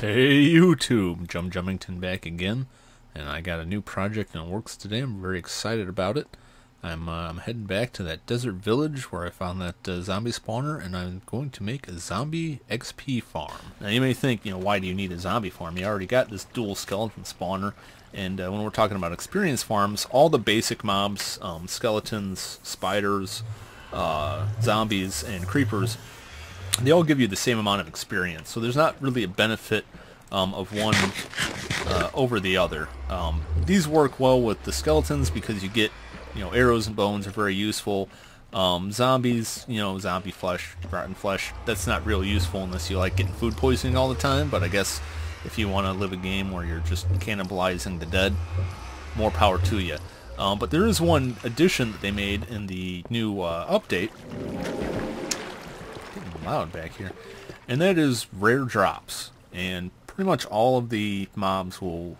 Hey YouTube, Jumington back again, and I got a new project in the works today. I'm very excited about it. I'm heading back to that desert village where I found that zombie spawner, and I'm going to make a zombie XP farm. Now you may think, why do you need a zombie farm? You already got this dual skeleton spawner, and when we're talking about experience farms, all the basic mobs, skeletons, spiders, zombies, and creepers, they all give you the same amount of experience, so there's not really a benefit of one over the other. These work well with the skeletons because you get, arrows and bones are very useful. Zombies, zombie flesh, rotten flesh, that's not real useful unless you like getting food poisoning all the time, but I guess if you want to live a game where you're just cannibalizing the dead, more power to you. But there is one addition that they made in the new update. Loud back here, and that is rare drops, and pretty much all of the mobs will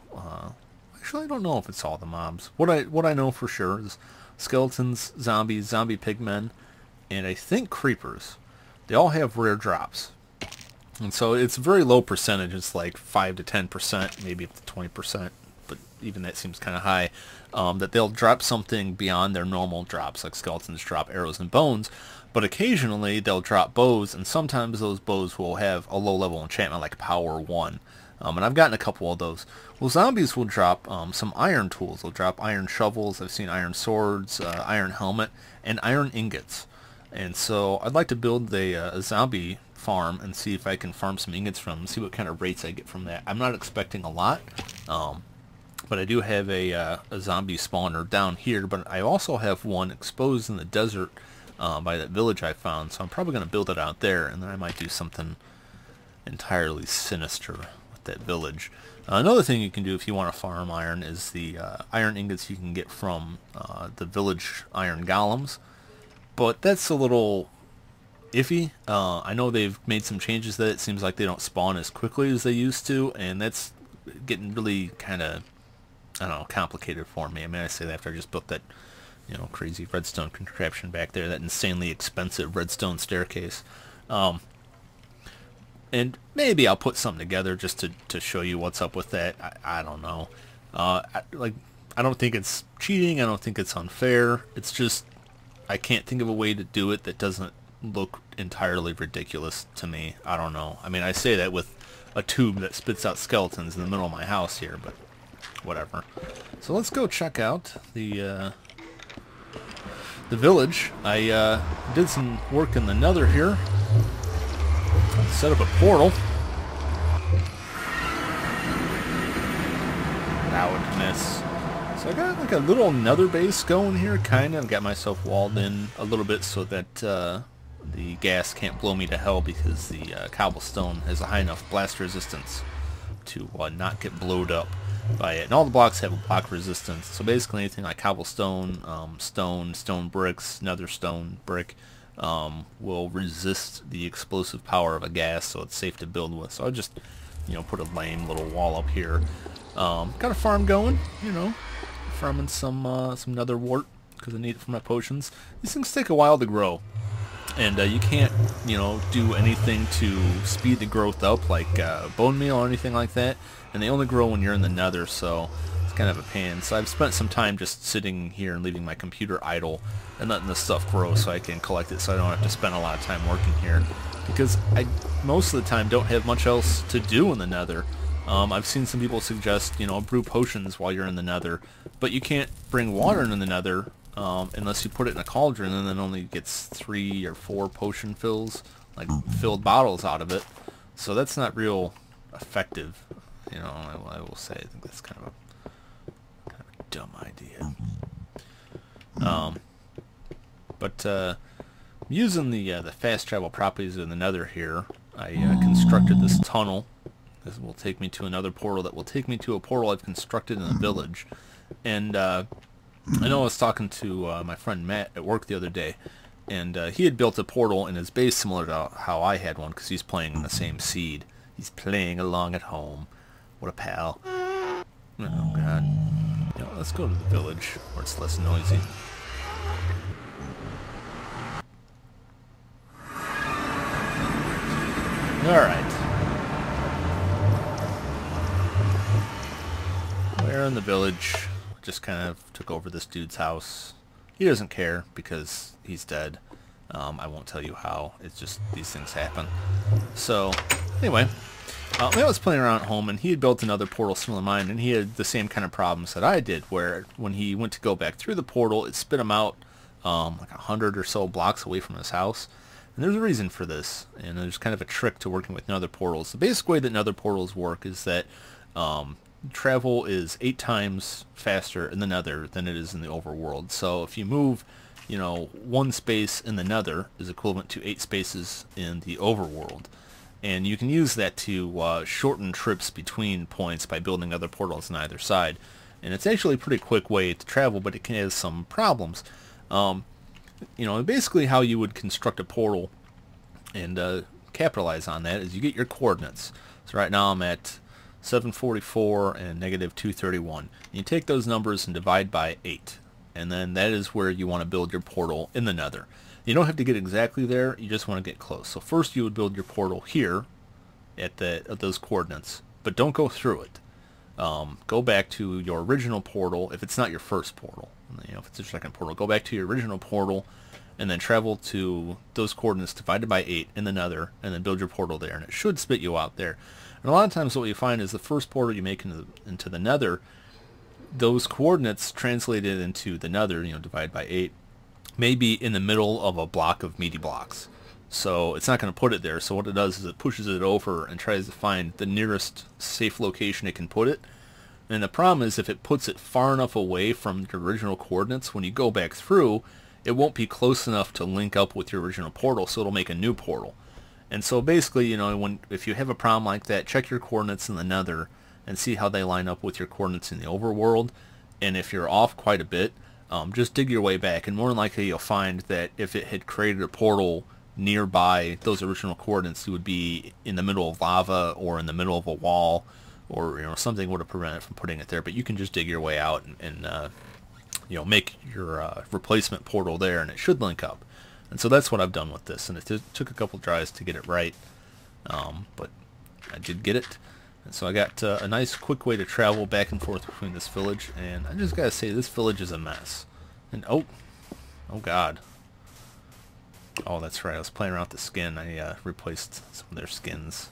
actually I don't know if it's all the mobs. What I know for sure is skeletons, zombies, zombie pigmen, and I think creepers, they all have rare drops, and so it's a very low percentage. It's like 5 to 10%, maybe up to 20%, but even that seems kind of high, that they'll drop something beyond their normal drops, like skeletons drop arrows and bones. But occasionally they'll drop bows, and sometimes those bows will have a low-level enchantment like Power 1. And I've gotten a couple of those. Well, zombies will drop some iron tools. They'll drop iron shovels. I've seen iron swords, iron helmet, and iron ingots. And so I'd like to build a zombie farm and see if I can farm some ingots from them, see what kind of rates I get from that. I'm not expecting a lot, but I do have a zombie spawner down here, but I also have one exposed in the desert by that village I found, so I'm probably going to build it out there, and then I might do something entirely sinister with that village. Another thing you can do if you want to farm iron is the iron ingots you can get from the village iron golems, but that's a little iffy. I know they've made some changes that it seems like they don't spawn as quickly as they used to, and that's getting really kind of, I don't know, complicated for me. I mean, I say that after I just built that crazy redstone contraption back there, that insanely expensive redstone staircase. And maybe I'll put something together just to show you what's up with that. I don't know. I don't think it's cheating. I don't think it's unfair. It's just I can't think of a way to do it that doesn't look entirely ridiculous to me. I don't know. I mean, I say that with a tube that spits out skeletons in the middle of my house here, but whatever. So let's go check out the village. I did some work in the nether here. Set up a portal. That would miss. So I got like a little nether base going here, kind of. Got myself walled in a little bit so that the gas can't blow me to hell, because the cobblestone has a high enough blast resistance to not get blowed up by it. And all the blocks have a block resistance, so basically anything like cobblestone, stone bricks, nether stone brick will resist the explosive power of a gas, so it's safe to build with. So I just put a lame little wall up here. Got a farm going, farming some nether wart because I need it for my potions. These things take a while to grow, and you can't do anything to speed the growth up like bone meal or anything like that, and they only grow when you're in the nether, so it's kind of a pain. So I've spent some time just sitting here and leaving my computer idle and letting this stuff grow so I can collect it, so I don't have to spend a lot of time working here, because I most of the time don't have much else to do in the nether. I've seen some people suggest brew potions while you're in the nether, but you can't bring water in the nether unless you put it in a cauldron, and then only gets 3 or 4 potion fills, like filled bottles out of it. So that's not real effective. I will say I think that's kind of a dumb idea. But using the fast travel properties in the nether here, I constructed this tunnel. This will take me to another portal that will take me to a portal I've constructed in the village. And I know I was talking to my friend Matt at work the other day, and he had built a portal in his base similar to how I had one, because he's playing in the same seed. He's playing along at home. What a pal. Oh god. Let's go to the village where it's less noisy. Alright. They're in the village. Just kind of took over this dude's house. He doesn't care because he's dead. I won't tell you how. It's just these things happen. So, anyway, I was playing around at home, and he had built another portal similar to mine, and he had the same kind of problems that I did, where when he went to go back through the portal, it spit him out like 100 or so blocks away from his house. And there's a reason for this, and there's kind of a trick to working with nether portals. The basic way that nether portals work is that travel is 8 times faster in the nether than it is in the overworld. So if you move, 1 space in the nether is equivalent to 8 spaces in the overworld. And you can use that to shorten trips between points by building other portals on either side. And it's actually a pretty quick way to travel, but it can have some problems. Basically how you would construct a portal and capitalize on that is you get your coordinates. So right now I'm at 744 and negative 231. You take those numbers and divide by 8. And then that is where you want to build your portal in the nether. You don't have to get exactly there, you just want to get close. So first you would build your portal here at those coordinates, but don't go through it. Go back to your original portal if it's not your first portal. If it's your second portal, go back to your original portal and then travel to those coordinates divided by 8 in the nether and then build your portal there, and it should spit you out there. And a lot of times what you find is the first portal you make into the nether, those coordinates translated into the nether, divided by 8, may be in the middle of a block of meaty blocks. So it's not going to put it there. So what it does is it pushes it over and tries to find the nearest safe location it can put it. And the problem is if it puts it far enough away from the original coordinates, when you go back through, it won't be close enough to link up with your original portal, so it'll make a new portal. And so basically, if you have a problem like that, check your coordinates in the nether and see how they line up with your coordinates in the overworld. And if you're off quite a bit, just dig your way back, and more than likely you'll find that if it had created a portal nearby those original coordinates, you would be in the middle of lava or in the middle of a wall, or something would have prevented it from putting it there. But you can just dig your way out and make your replacement portal there, and it should link up. And so that's what I've done with this, and it took a couple tries to get it right, but I did get it. And so I got a nice quick way to travel back and forth between this village, and I just gotta say this village is a mess. And oh god. Oh, that's right, I was playing around with the skin. I replaced some of their skins.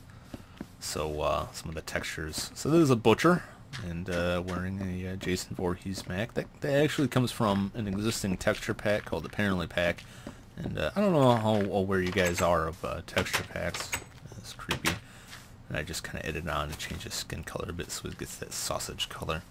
So some of the textures. So this is a butcher, and wearing a Jason Voorhees mask. That actually comes from an existing texture pack called the Apparently Pack. And I don't know how aware you guys are of texture packs. It's creepy. And I just kind of edited on and changed the skin color a bit so it gets that sausage color.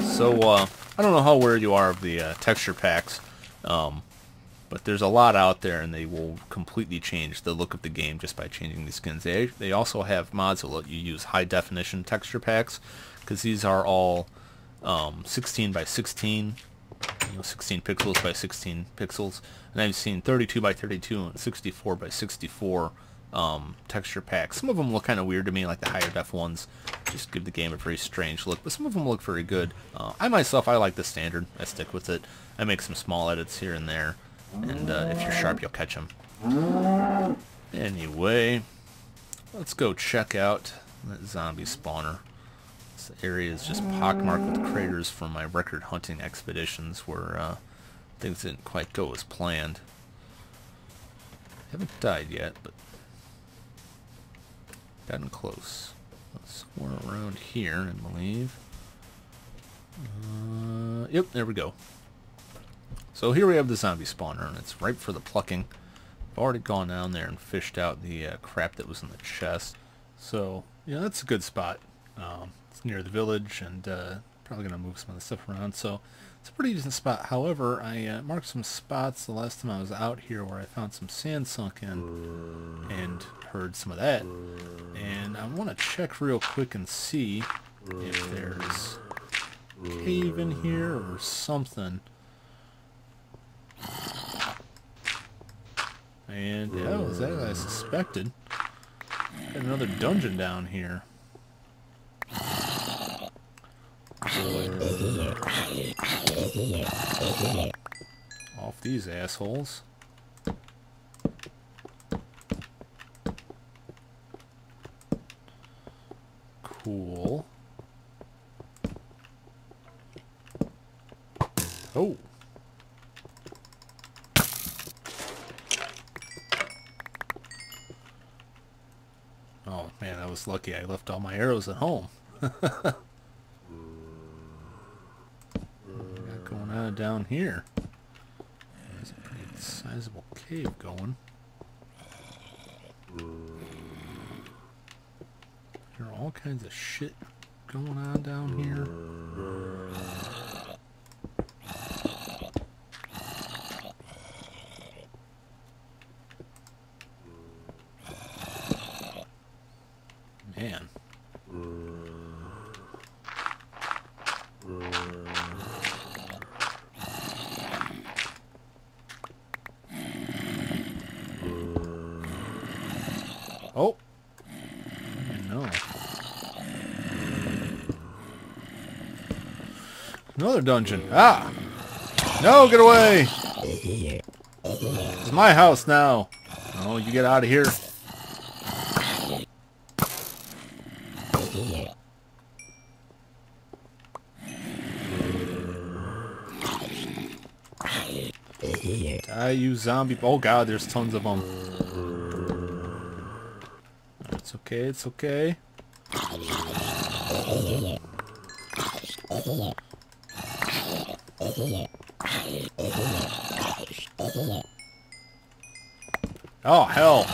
So, I don't know how aware you are of the texture packs, but there's a lot out there, and they will completely change the look of the game just by changing the skins. They also have mods that let you use high-definition texture packs, because these are all 16 by 16, 16 pixels by 16 pixels. And I've seen 32 by 32 and 64 by 64 texture packs. Some of them look kind of weird to me, like the higher def ones. Just give the game a very strange look, but some of them look very good. I like the standard. I stick with it. I make some small edits here and there, and if you're sharp, you'll catch them. Anyway, let's go check out that zombie spawner. This area is just pockmarked with craters from my record hunting expeditions where things didn't quite go as planned. Haven't died yet, but gotten close. Somewhere around here, I believe. Yep, there we go. So here we have the zombie spawner, and it's ripe for the plucking. I've already gone down there and fished out the crap that was in the chest. So, yeah, that's a good spot. It's near the village, and probably going to move some of the stuff around. So it's a pretty decent spot. However, I marked some spots the last time I was out here where I found some sand sunk in and heard some of that. And I want to check real quick and see if there's a cave in here or something. And yeah, it was as I suspected. Got another dungeon down here. Off these assholes. Cool. Oh. Oh man, I was lucky I left all my arrows at home. Got going on down here. There's a pretty sizable cave going. There are all kinds of shit going on down here. Man. Oh. No. Another dungeon. Ah! No, get away! It's my house now. Oh, you get out of here. Die, you zombie. Oh god, there's tons of them. It's okay, it's okay. Oh, hell.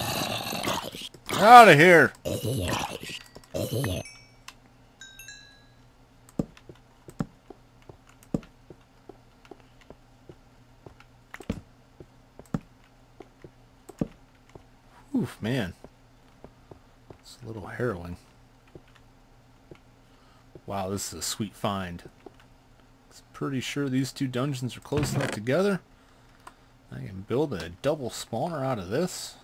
Get out of here. Oof, man. It's a little harrowing. Wow, this is a sweet find. I'm pretty sure these two dungeons are close enough together. I can build a double spawner out of this.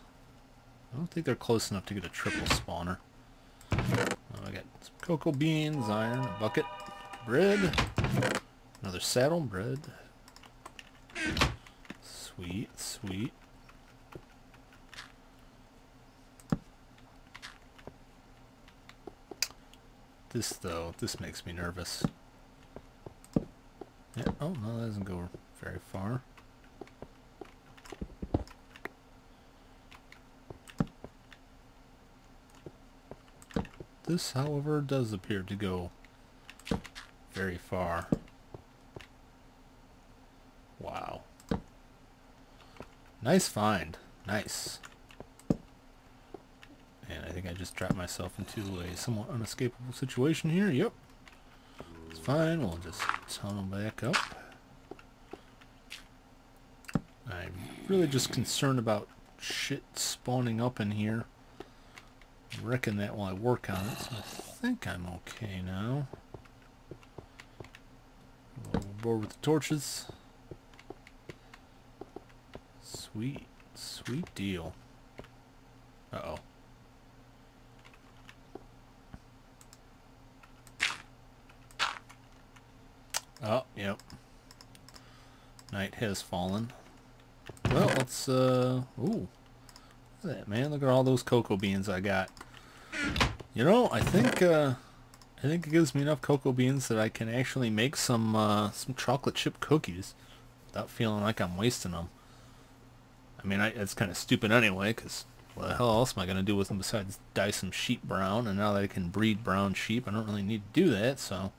I don't think they're close enough to get a triple spawner. Oh, I got some cocoa beans, iron, a bucket, bread, another saddle, bread. Sweet, sweet. This, though, this makes me nervous. Yeah, oh, no, that doesn't go very far. This, however, does appear to go very far. Wow. Nice find. Nice. And I think I just dropped myself into a somewhat unescapable situation here. Yep. It's fine. We'll just tunnel back up. I'm really just concerned about shit spawning up in here. I reckon that while I work on it, so I think I'm okay now. Overboard with the torches. Sweet, sweet deal. Uh-oh. Oh, yep. Night has fallen. Well, let's, ooh. Look at that, man. Look at all those cocoa beans I got. You know, I think it gives me enough cocoa beans that I can actually make some chocolate chip cookies without feeling like I'm wasting them. I mean, it's kind of stupid anyway, because what the hell else am I going to do with them besides dye some sheep brown? And now that I can breed brown sheep, I don't really need to do that, so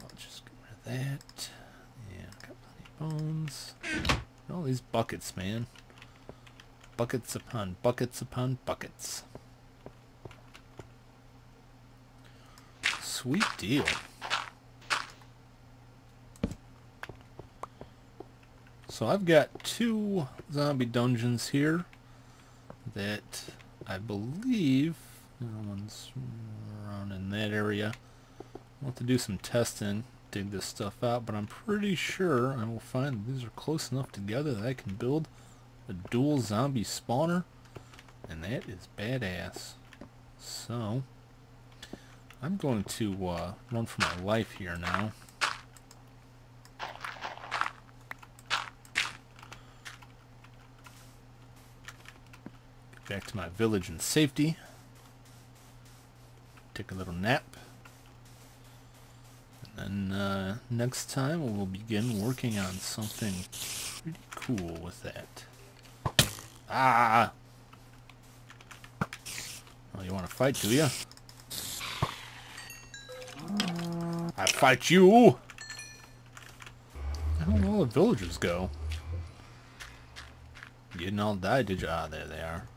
I'll just get rid of that. Yeah, I got plenty of bones. All these buckets, man. Buckets upon buckets upon buckets. Sweet deal. So I've got 2 zombie dungeons here that I believe one's around in that area. I'll have to do some testing, dig this stuff out, but I'm pretty sure I will find these are close enough together that I can build a dual zombie spawner, and that is badass. So I'm going to run for my life here now. Get back to my village in safety. take a little nap. And then next time we'll begin working on something pretty cool with that. Ah! Oh, you want to fight, do you? I fight you! Where did all the villagers go? You didn't all die, did you? Ah, there they are.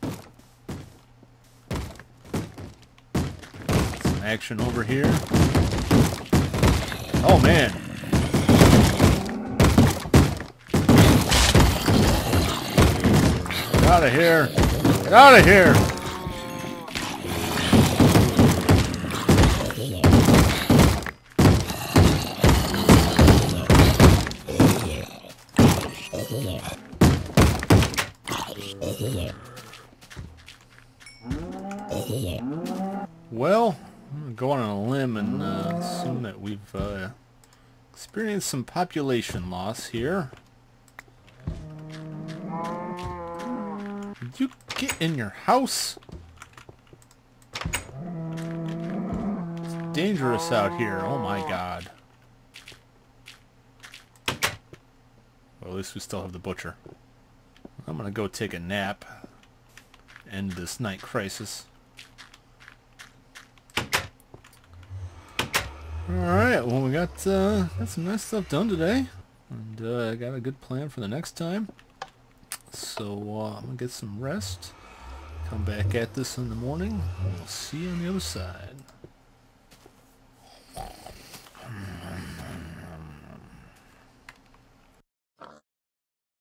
Some action over here. Oh, man! Get out of here! Get out of here! Well, I'm going to go on a limb and assume that we've experienced some population loss here. Did you get in your house? It's dangerous out here. Oh my god. Well, at least we still have the butcher. I'm going to go take a nap. End this night crisis. Alright, well we got some nice stuff done today. And I got a good plan for the next time. So I'm going to get some rest. Come back at this in the morning. And we'll see you on the other side.